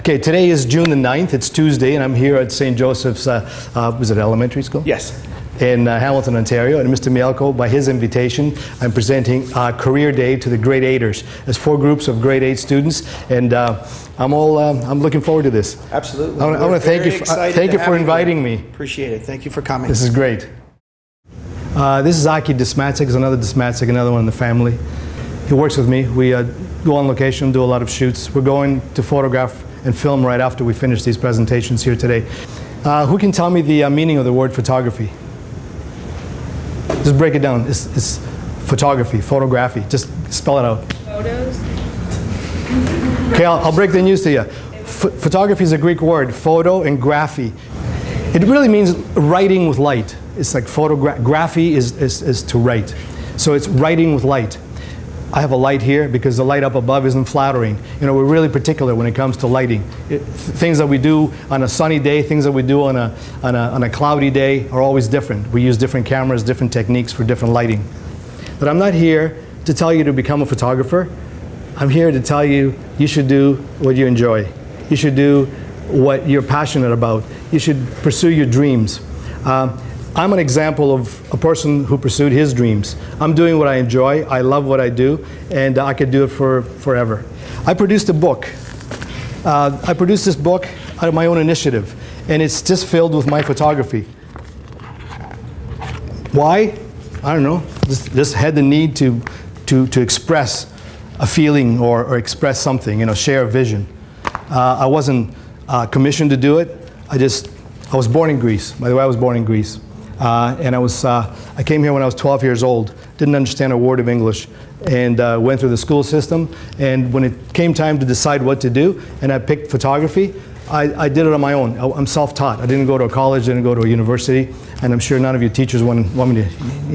Okay, today is June the 9th. It's Tuesday, and I'm here at St. Joseph's, was it elementary school? Yes. In Hamilton, Ontario. And Mr. Mielko, by his invitation, I'm presenting Career Day to the grade 8ers. There's 4 groups of grade 8 students, and I'm looking forward to this. Absolutely. I want to thank you for inviting me. Appreciate it. Thank you for coming. This is great. This is Aki Desmatic, is another Desmatic, another one in the family. He works with me. We go on location, do a lot of shoots. We're going to photograph and film right after we finish these presentations here today. Who can tell me the meaning of the word photography? Just break it down. It's photography, photography. Just spell it out. Photos. Okay, I'll break the news to you. Photography is a Greek word, photo and graphy. It really means writing with light. It's like graphy is to write. So it's writing with light. I have a light here because the light up above isn't flattering. You know, we're really particular when it comes to lighting. Things that we do on a sunny day, things that we do on a cloudy day are always different. We use different cameras, different techniques for different lighting. But I'm not here to tell you to become a photographer. I'm here to tell you you should do what you enjoy. You should do what you're passionate about. You should pursue your dreams. I'm an example of a person who pursued his dreams. I'm doing what I enjoy, I love what I do, and I could do it forever. I produced a book. I produced this book out of my own initiative, and it's just filled with my photography. Why? I don't know. Just had the need to express a feeling or express something, you know, share a vision. I wasn't commissioned to do it. I was born in Greece. By the way, I was born in Greece. And I came here when I was 12 years old, didn't understand a word of English, and went through the school system. And when it came time to decide what to do, and I picked photography, I did it on my own. I'm self-taught. I didn't go to a college, didn't go to a university, and I'm sure none of you teachers want me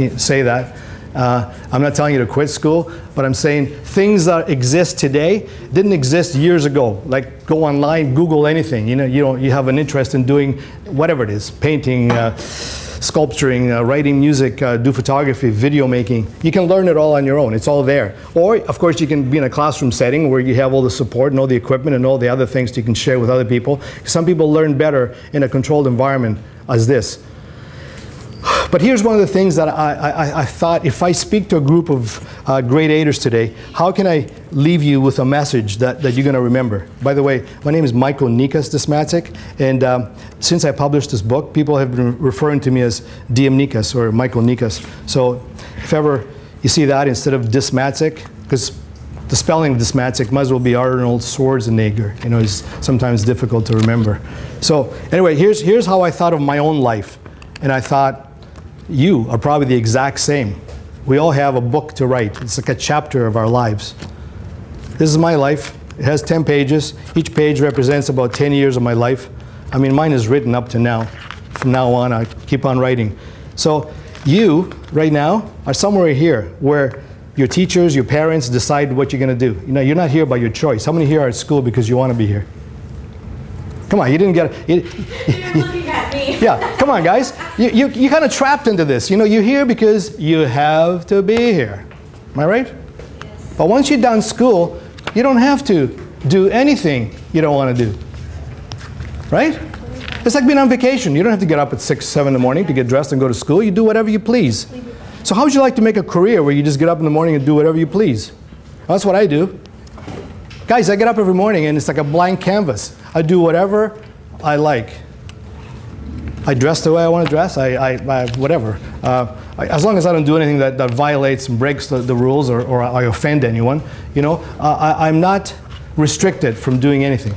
to say that. I'm not telling you to quit school, but I'm saying things that exist today didn't exist years ago. Like go online, Google anything. You know, you have an interest in doing whatever it is, painting, sculpturing, writing music, do photography, video making. You can learn it all on your own. It's all there. Or, of course, you can be in a classroom setting where you have all the support and all the equipment and all the other things you can share with other people. Some people learn better in a controlled environment as this. But here's one of the things that I thought, if I speak to a group of grade 8ers today, how can I leave you with a message that you're going to remember? By the way, my name is DMNikas Desmatic, and since I published this book, people have been referring to me as DMNikas or DMNikas. So if ever you see that instead of Desmatic, because the spelling of Desmatic might as well be Arnold Schwarzenegger. You know, it's sometimes difficult to remember. So anyway, here's how I thought of my own life, and I thought, you are probably the exact same. We all have a book to write. It's like a chapter of our lives. This is my life. It has 10 pages. Each page represents about 10 years of my life. I mean, mine is written up to now. From now on, I keep on writing. So you, right now, are somewhere here where your teachers, your parents decide what you're going to do. You know, you're not here by your choice. How many here are at school because you want to be here? Come on, you didn't get it. You're looking at me. Yeah, come on, guys. You're kind of trapped into this. You know, you're here because you have to be here. Am I right? Yes. But once you're done school, you don't have to do anything you don't want to do. Right? It's like being on vacation. You don't have to get up at 6, 7 in the morning to get dressed and go to school. You do whatever you please. So how would you like to make a career where you just get up in the morning and do whatever you please? Well, that's what I do. Guys, I get up every morning and it's like a blank canvas. I do whatever I like. I dress the way I want to dress, whatever. As long as I don't do anything that violates and breaks the rules or I offend anyone, you know, I'm not restricted from doing anything.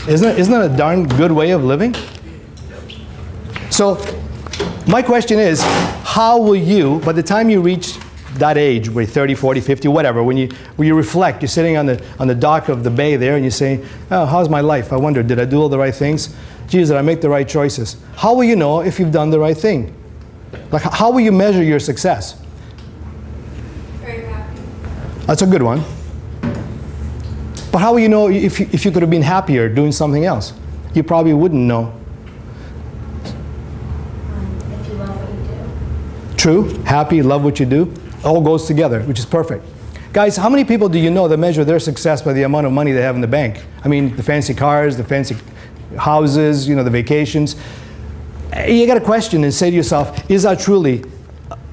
Isn't that a darn good way of living? So my question is, how will you, by the time you reach that age, where 30, 40, 50, whatever, when you reflect, you're sitting on the dock of the bay there and you're saying, oh, how's my life? I wonder, did I do all the right things? Geez, did I make the right choices? How will you know if you've done the right thing? Like, how will you measure your success? Very happy. That's a good one. But how will you know if you could have been happier doing something else? You probably wouldn't know. If you love what you do. True, happy, love what you do. All goes together, which is perfect. Guys, how many people do you know that measure their success by the amount of money they have in the bank? I mean, the fancy cars, the fancy houses, you know, the vacations. You got to question and say to yourself, is that truly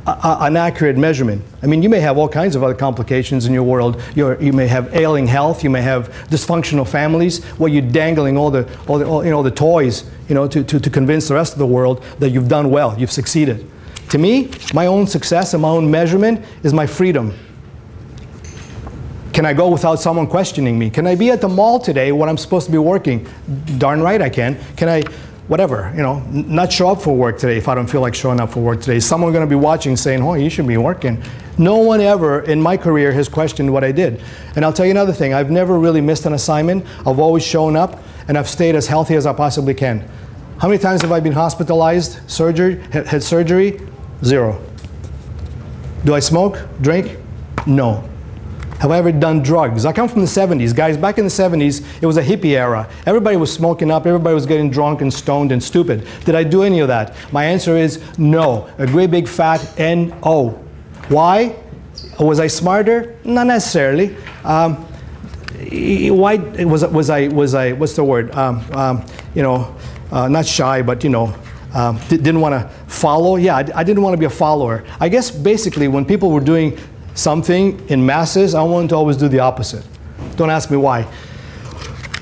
an accurate measurement? I mean, you may have all kinds of other complications in your world. You may have ailing health. You may have dysfunctional families where you're dangling all the toys, you know, to convince the rest of the world that you've done well, you've succeeded. To me, my own success and my own measurement is my freedom. Can I go without someone questioning me? Can I be at the mall today when I'm supposed to be working? Darn right I can. Can I, whatever, you know, not show up for work today if I don't feel like showing up for work today? Is someone going to be watching saying, oh, you should be working? No one ever in my career has questioned what I did. And I'll tell you another thing. I've never really missed an assignment. I've always shown up, and I've stayed as healthy as I possibly can. How many times have I been hospitalized, had surgery? 0. Do I smoke, drink? No. Have I ever done drugs? I come from the 70s. Guys, back in the 70s, it was a hippie era. Everybody was smoking up. Everybody was getting drunk and stoned and stupid. Did I do any of that? My answer is no. A great big fat N-O. Why? Was I smarter? Not necessarily. Why was I what's the word? You know, not shy, but you know, didn't want to follow? Yeah, I didn't want to be a follower. I guess basically when people were doing something in masses, I wanted to always do the opposite. Don't ask me why.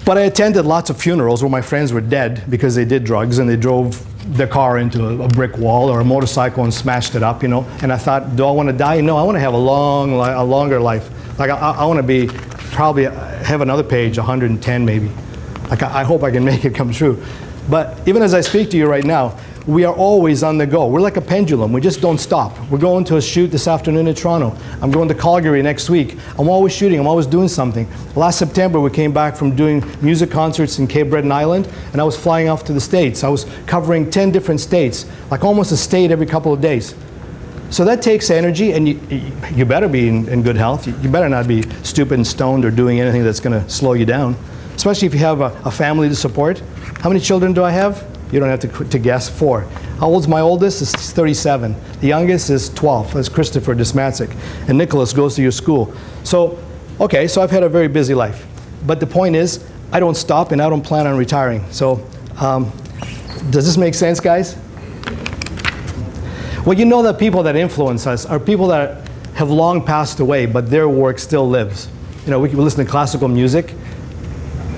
But I attended lots of funerals where my friends were dead because they did drugs and they drove their car into a brick wall or a motorcycle and smashed it up, you know. And I thought, do I want to die? No, I want to have a longer life. Like I want to be probably have another page, 110 maybe. Like I hope I can make it come true. But even as I speak to you right now, we are always on the go. We're like a pendulum. We just don't stop. We're going to a shoot this afternoon in Toronto. I'm going to Calgary next week. I'm always shooting. I'm always doing something. Last September, we came back from doing music concerts in Cape Breton Island, and I was flying off to the States. I was covering 10 different states, like almost a state every couple of days. So that takes energy, and you better be in good health. You better not be stupid and stoned or doing anything that's going to slow you down, especially if you have a family to support. How many children do I have? You don't have to guess. 4. How old's my oldest? Is 37. The youngest is 12. That's Christopher Desmatzik. And Nicholas goes to your school. So, okay, so I've had a very busy life. But the point is, I don't stop and I don't plan on retiring. So, does this make sense, guys? Well, you know that people that influence us are people that have long passed away, but their work still lives. You know, we can listen to classical music.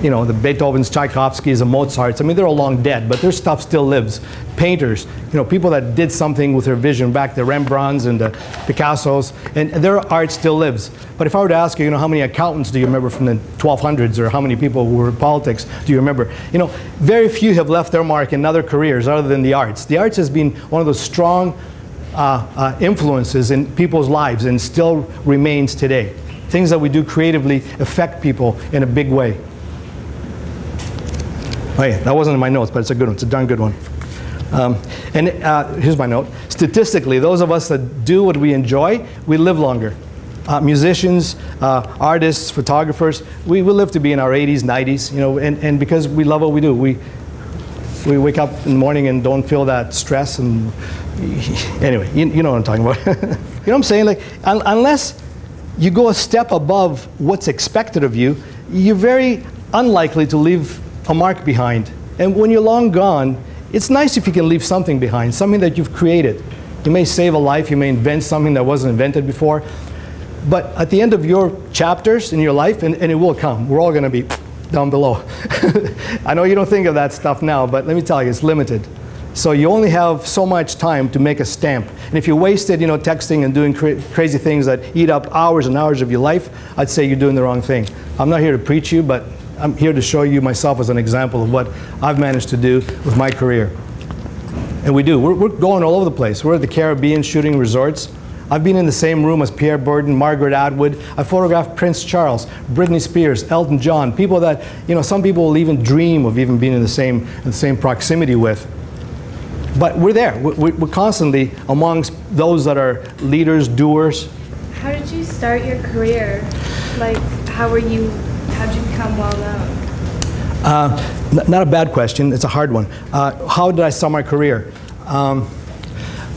You know, the Beethovens, Tchaikovskys, and Mozarts. I mean, they're all long dead, but their stuff still lives. Painters, you know, people that did something with their vision back, the Rembrandts and the Picassos, and their art still lives. But if I were to ask you, you know, how many accountants do you remember from the 1200s, or how many people who were in politics do you remember? You know, very few have left their mark in other careers other than the arts. The arts has been one of those strong influences in people's lives and still remains today. Things that we do creatively affect people in a big way. Oh yeah, that wasn't in my notes, but it's a good one. It's a darn good one. Here's my note. Statistically, those of us that do what we enjoy, we live longer. Musicians, artists, photographers, we live to be in our 80s, 90s, you know, and because we love what we do. We wake up in the morning and don't feel that stress. And anyway, you know what I'm talking about. You know what I'm saying? Like, unless you go a step above what's expected of you, you're very unlikely to leave a mark behind. And when you're long gone, it's nice if you can leave something behind, something that you've created. You may save a life, you may invent something that wasn't invented before, but at the end of your chapters in your life, and it will come, we're all going to be down below. I know you don't think of that stuff now, but let me tell you, it's limited. So you only have so much time to make a stamp. And if you wasted, you know, texting and doing crazy things that eat up hours and hours of your life, I'd say you're doing the wrong thing. I'm not here to preach you, but I'm here to show you myself as an example of what I've managed to do with my career. And we do. We're going all over the place. We're at the Caribbean shooting resorts. I've been in the same room as Pierre Bourdieu, Margaret Atwood. I photographed Prince Charles, Britney Spears, Elton John, people that, you know, some people will even dream of even being in the same proximity with. But we're there. We're constantly amongst those that are leaders, doers. How did you start your career? Like, how'd you become well known? Not a bad question. It's a hard one. How did I start my career?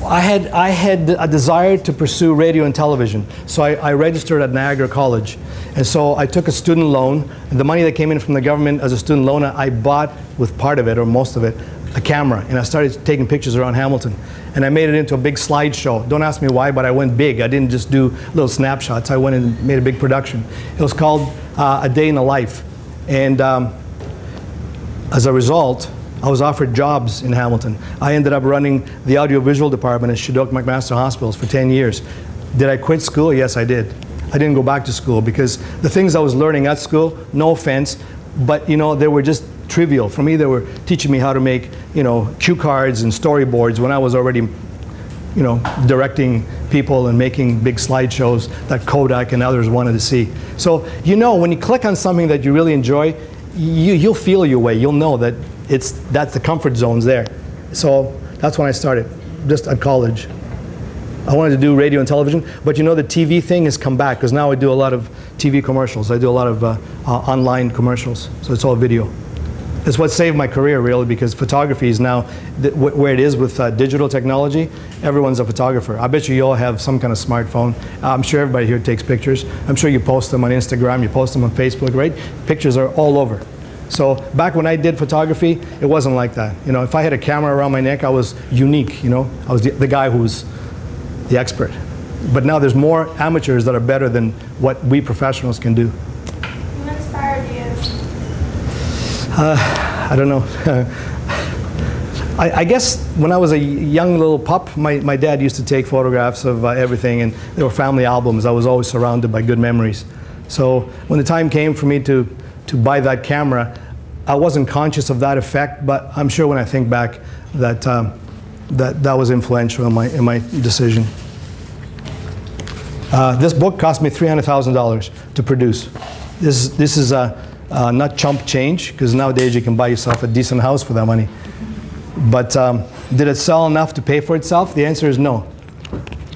I had a desire to pursue radio and television, so I registered at Niagara College. And so I took a student loan. The money that came in from the government as a student loan, I bought, with part of it, or most of it, a camera. And I started taking pictures around Hamilton. And I made it into a big slideshow. Don't ask me why, but I went big. I didn't just do little snapshots. I went and made a big production. It was called A Day in the Life. And as a result, I was offered jobs in Hamilton. I ended up running the audiovisual department at Shidok McMaster Hospitals for 10 years. Did I quit school? Yes, I did. I didn't go back to school because the things I was learning at school, no offense, but you know, they were just trivial. For me, they were teaching me how to make, you know, cue cards and storyboards when I was already, you know, directing people and making big slideshows that Kodak and others wanted to see. So, you know, when you click on something that you really enjoy, you'll feel your way. You'll know that that's the comfort zone's there. So that's when I started, just at college. I wanted to do radio and television, but you know the TV thing has come back because now I do a lot of TV commercials. I do a lot of online commercials, so it's all video. It's what saved my career really, because photography is now where it is with digital technology. Everyone's a photographer. I bet you all have some kind of smartphone. I'm sure everybody here takes pictures. I'm sure you post them on Instagram, you post them on Facebook, right? Pictures are all over. So back when I did photography, it wasn't like that. You know, if I had a camera around my neck, I was unique, you know? I was the guy who was the expert. But now there's more amateurs that are better than what we professionals can do. What inspired you? I don't know. I guess when I was a young little pup, my dad used to take photographs of everything, and there were family albums. I was always surrounded by good memories. So when the time came for me to buy that camera, I wasn't conscious of that effect, but I'm sure when I think back that that was influential in my decision. This book cost me $300,000 to produce. This is not chump change, because nowadays you can buy yourself a decent house for that money. But did it sell enough to pay for itself? The answer is no.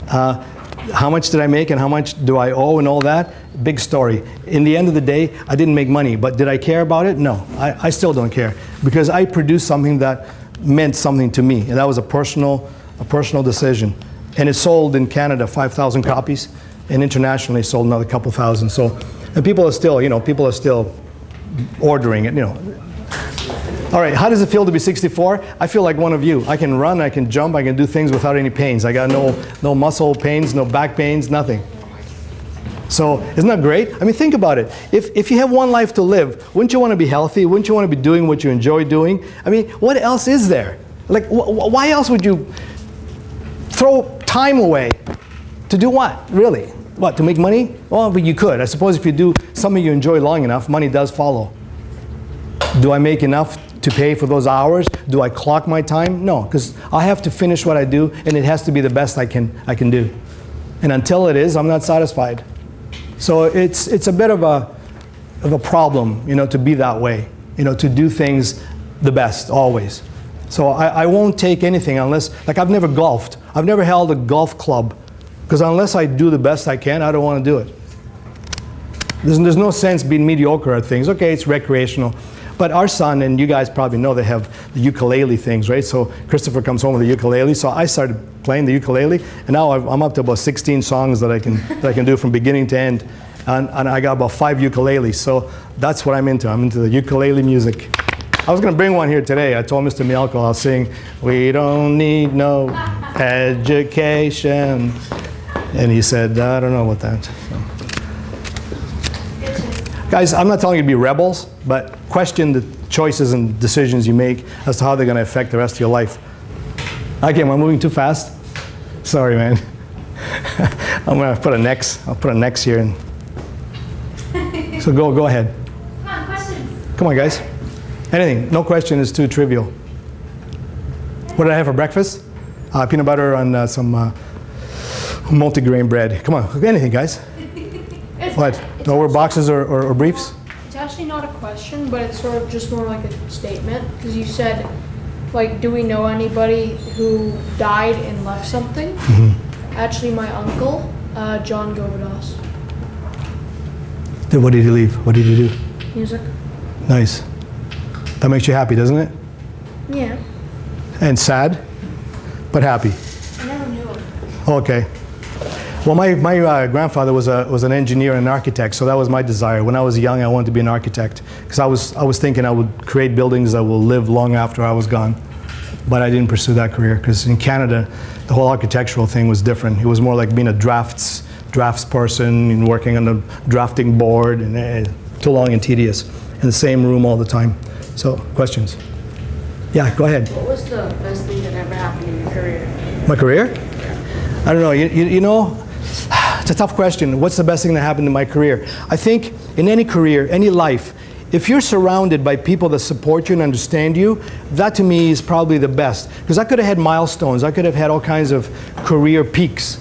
How much did I make and how much do I owe and all that? Big story. In the end of the day, I didn't make money, but did I care about it? No, I still don't care, because I produced something that meant something to me, and that was a personal decision. And it sold in Canada 5,000 copies, and internationally it sold another couple thousand. So, and people are still, you know, people are still ordering it, you know. All right, how does it feel to be 64? I feel like one of you. I can run, I can jump, I can do things without any pains. I got no muscle pains, no back pains, nothing. So isn't that great? I mean, think about it. If you have one life to live, wouldn't you want to be healthy? Wouldn't you want to be doing what you enjoy doing? I mean, what else is there? Like, why else would you throw time away to do what, really? What, to make money? Well, but you could. I suppose if you do something you enjoy long enough, money does follow. Do I make enough to pay for those hours? Do I clock my time? No, because I have to finish what I do, and it has to be the best I can do. And until it is, I'm not satisfied. So it's a bit of a problem, you know, to be that way, you know, to do things the best always. So I won't take anything unless, like, I've never golfed. I've never held a golf club, because unless I do the best I can, I don't want to do it. There's no sense being mediocre at things. Okay, it's recreational. But our son, and you guys probably know, they have the ukulele things, right? So Christopher comes home with a ukulele. So I started playing the ukulele, and now I'm up to about 16 songs that I can do from beginning to end. And I got about 5 ukuleles. So that's what I'm into. I'm into the ukulele music. I was going to bring one here today. I told Mr. Mielko I'll sing, "We don't need no education." And he said, I don't know about that. So. Guys, I'm not telling you to be rebels, but question the choices and decisions you make as to how they're going to affect the rest of your life. Okay, am I moving too fast? Sorry, man. I'm going to put an X. I'll put an X here. And so go ahead. Come on, questions. Come on, guys. Anything. No question is too trivial. What did I have for breakfast? Peanut butter on some multigrain bread. Come on, anything, guys. What? No more boxes or briefs? It's actually not a question, but it's sort of just more like a statement. Because you said, like, do we know anybody who died and left something? Mm-hmm. Actually, my uncle, John Govadas. What did he leave? What did he do? Music. Nice. That makes you happy, doesn't it? Yeah. And sad, but happy. I never Okay. Well, my grandfather was an engineer and an architect, so that was my desire. When I was young, I wanted to be an architect because I was thinking I would create buildings that will live long after I was gone. But I didn't pursue that career because in Canada, the whole architectural thing was different. It was more like being a draftsperson and working on the drafting board, and too long and tedious in the same room all the time. So, questions? Yeah, go ahead. What was the best thing that ever happened in your career? My career? I don't know. You know, it's a tough question. What's the best thing that happened in my career? I think in any career, any life, if you're surrounded by people that support you and understand you, that to me is probably the best. Because I could have had milestones. I could have had all kinds of career peaks.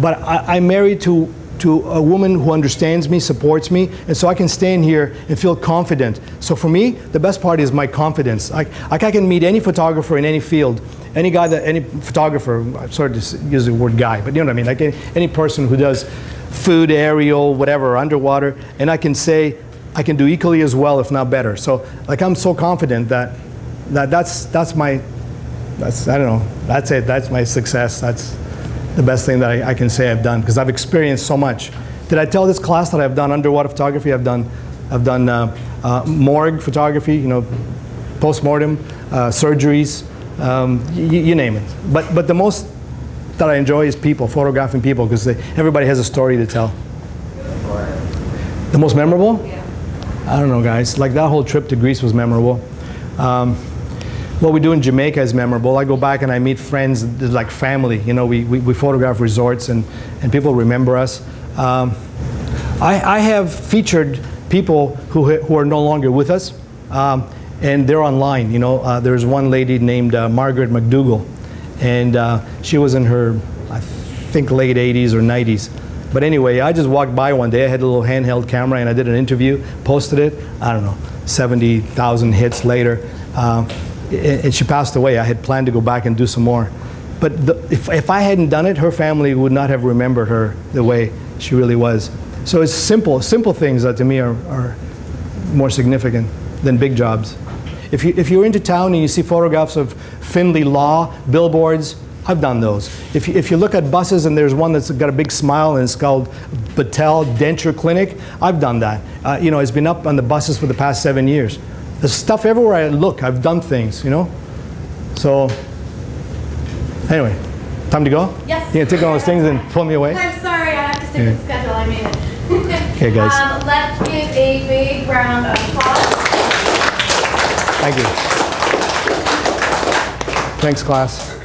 But I'm married to a woman who understands me, supports me, and so I can stand here and feel confident. So for me, the best part is my confidence. I can meet any photographer in any field, any photographer, I'm sorry to use the word guy, but you know what I mean, like any person who does food, aerial, whatever, underwater, and I can say, I can do equally as well, if not better. So like I'm so confident that's my, I don't know, that's it, that's my success, that's the best thing that I can say I've done, because I've experienced so much. Did I tell this class that I've done underwater photography? I've done morgue photography, you know, post-mortem, surgeries, you name it. But the most that I enjoy is people, photographing people, because everybody has a story to tell. The most memorable? Yeah. I don't know, guys. Like that whole trip to Greece was memorable. What we do in Jamaica is memorable. I go back and I meet friends, like family. You know, we photograph resorts and people remember us. I have featured people who are no longer with us, and they're online. You know, there's one lady named Margaret McDougall, and she was in her, I think, late 80s or 90s. But anyway, I just walked by one day. I had a little handheld camera and I did an interview, posted it. I don't know, 70,000 hits later. And she passed away. I had planned to go back and do some more. But if I hadn't done it, her family would not have remembered her the way she really was. So it's simple things that to me are more significant than big jobs. If you're into town and you see photographs of Findlay Law, billboards, I've done those. If you look at buses and there's one that's got a big smile and it's called Battelle Denture Clinic, I've done that. You know, it's been up on the buses for the past 7 years. There's stuff everywhere I look. I've done things, you know? So, anyway, time to go? Yes. You gonna take all those things and pull me away? I'm sorry, I have to stick with the schedule. I made it. Okay, guys. Let's give a big round of applause. Thank you. Thanks, class.